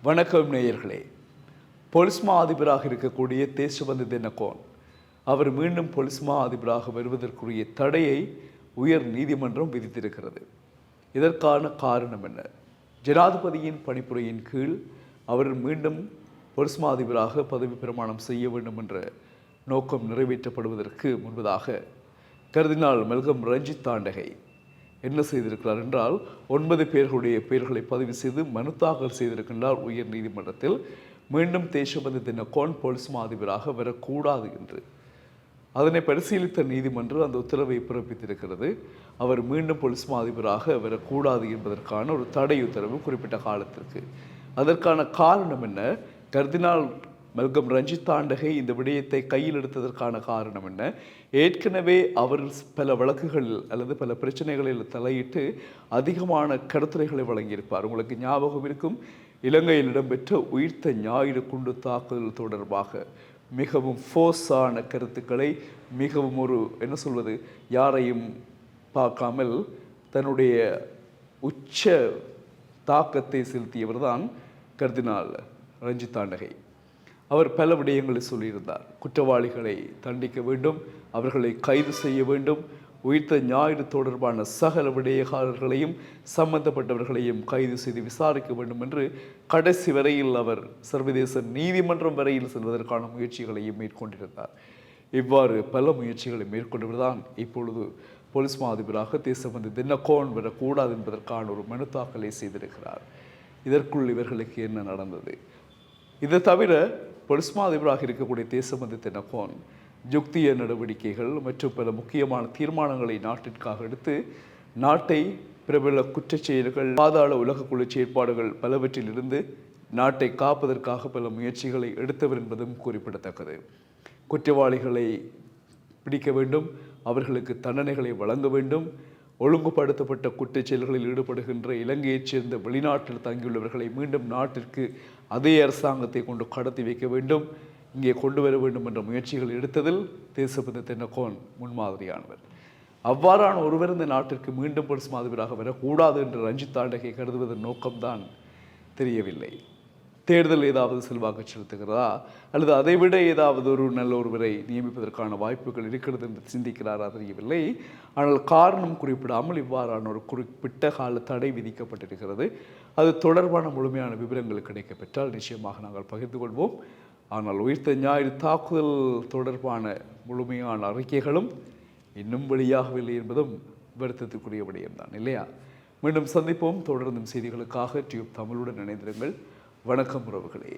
வணக்கம் நேயர்களே. பொலிஸ் மா அதிபராக இருக்கக்கூடிய தேசபந்து தென்னகோன் அவர் மீண்டும் பொலிஸ் மா அதிபராக வருவதற்குரிய தடையை உயர் நீதிமன்றம் விதித்திருக்கிறது. இதற்கான காரணம் என்ன? ஜனாதிபதியின் பணிப்புரையின் கீழ் அவர் மீண்டும் பொலிஸ் மா அதிபராக பதவி பிரமாணம் செய்ய வேண்டும் என்ற நோக்கம் நிறைவேற்றப்படுவதற்கு முன்பதாக கர்தினால் மெல்கம் ரஞ்சித் தாண்டகை என்ன செய்திருக்கிறார் என்றால் 9 பேர்களுடைய பெயர்களை பதிவு செய்து மனு தாக்கல் செய்திருக்கின்றார் உயர் நீதிமன்றத்தில். மீண்டும் தேசபந்து தென்னகோன் பொலிஸ் மா அதிபராக வரக்கூடாது என்று. அதனை பரிசீலித்த நீதிமன்றம் அந்த உத்தரவை பிறப்பித்திருக்கிறது. அவர் மீண்டும் பொலிஸ் மா அதிபராக வரக்கூடாது என்பதற்கான ஒரு தடை உத்தரவு குறிப்பிட்ட காலத்திற்கு. அதற்கான காரணம் என்ன? கர்தினால் மெல்கம் ரஞ்சித் தாண்டகை இந்த விடயத்தை கையில் எடுத்ததற்கான காரணம் என்ன? ஏற்கனவே அவர் பல வழக்குகளில் அல்லது பல பிரச்சனைகளில் தலையிட்டு அதிகமான கருத்துரைகளை வழங்கியிருப்பார். உங்களுக்கு ஞாபகம் இருக்கும், இலங்கையில் இடம்பெற்ற உயிர்த்த ஞாயிறு குண்டு தாக்குதல் தொடர்பாக மிகவும் ஃபோர்ஸான கருத்துக்களை மிகவும் என்ன சொல்வது, யாரையும் பார்க்காமல் தன்னுடைய உச்ச தாக்கத்தை செலுத்தியவர் தான் கர்தினால் ரஞ்சித் தாண்டகை. அவர் பல விடயங்களை சொல்லியிருந்தார். குற்றவாளிகளை தண்டிக்க வேண்டும், அவர்களை கைது செய்ய வேண்டும், உயிர்த்த ஞாயிறு தொடர்பான சகல விடயகாரர்களையும் சம்பந்தப்பட்டவர்களையும் கைது செய்து விசாரிக்க வேண்டும் என்று கடைசி வரையில் அவர் சர்வதேச நீதிமன்றம் வரையில் செல்வதற்கான முயற்சிகளையும் மேற்கொண்டிருந்தார். இவ்வாறு பல முயற்சிகளை மேற்கொண்டவர்தான் இப்பொழுது பொலிஸ் மா அதிபராக தேசபந்து தென்னகோன் வரக்கூடாது என்பதற்கான ஒரு மனு தாக்கலை செய்திருக்கிறார். இதற்குள் இவர்களுக்கு என்ன நடந்தது? இதை தவிர பொலிஸ் மா அதிபராக இருக்கக்கூடிய தேசபந்து தென்னகோன் யுக்திய நடவடிக்கைகள் மற்றும் பல முக்கியமான தீர்மானங்களை நாட்டிற்காக எடுத்து நாட்டை பிரபல குற்றச் செயல்கள், பாதாள உலகக்குழு செயற்பாடுகள் பலவற்றிலிருந்து நாட்டை காப்பதற்காக பல முயற்சிகளை எடுத்தவர் என்பதும் குறிப்பிடத்தக்கது. குற்றவாளிகளை பிடிக்க வேண்டும், அவர்களுக்கு தண்டனைகளை வழங்க வேண்டும், ஒழுங்குபடுத்தப்பட்ட குற்றச் செயல்களில் ஈடுபடுகின்ற இலங்கையைச் சேர்ந்த வெளிநாட்டில் தங்கியுள்ளவர்களை மீண்டும் நாட்டிற்கு அதே அரசாங்கத்தை கொண்டு கடத்தி வைக்க வேண்டும், இங்கே கொண்டு வர வேண்டும் என்ற முயற்சிகள் எடுத்ததில் தேசபந்து தென்னகோன் முன்மாதிரியானவர். அவ்வாறான ஒருவர் இந்த நாட்டிற்கு மீண்டும் பொலிஸ் மா அதிபராக வரக்கூடாது என்று ரஞ்சித் தாண்டகை கருதுவதன் நோக்கம்தான் தெரியவில்லை. தேர்தல் ஏதாவது செல்வாக்கு செலுத்துகிறதா அல்லது அதைவிட ஏதாவது ஒரு நல்ல ஒருவரை நியமிப்பதற்கான வாய்ப்புகள் இருக்கிறது என்று சிந்திக்கிறாரா தெரியவில்லை. ஆனால் காரணம் குறிப்பிடாமல் இவ்வாறான ஒரு குறிப்பிட்ட கால தடை விதிக்கப்பட்டிருக்கிறது. அது தொடர்பான முழுமையான விவரங்கள் கிடைக்கப்பெற்றால் நிச்சயமாக நாங்கள் பகிர்ந்து கொள்வோம். ஆனால் உயிர்த்த ஞாயிறு தாக்குதல் தொடர்பான முழுமையான அறிக்கைகளும் இன்னும் வெளியாகவில்லை என்பதும் வருத்தத்துக்குரிய விடயம்தான், இல்லையா? மீண்டும் சந்திப்போம். தொடர்ந்தும் செய்திகளுக்காக டியூப் தமிழுடன் இணைந்திருங்கள். வணக்கம் உறவுகளே.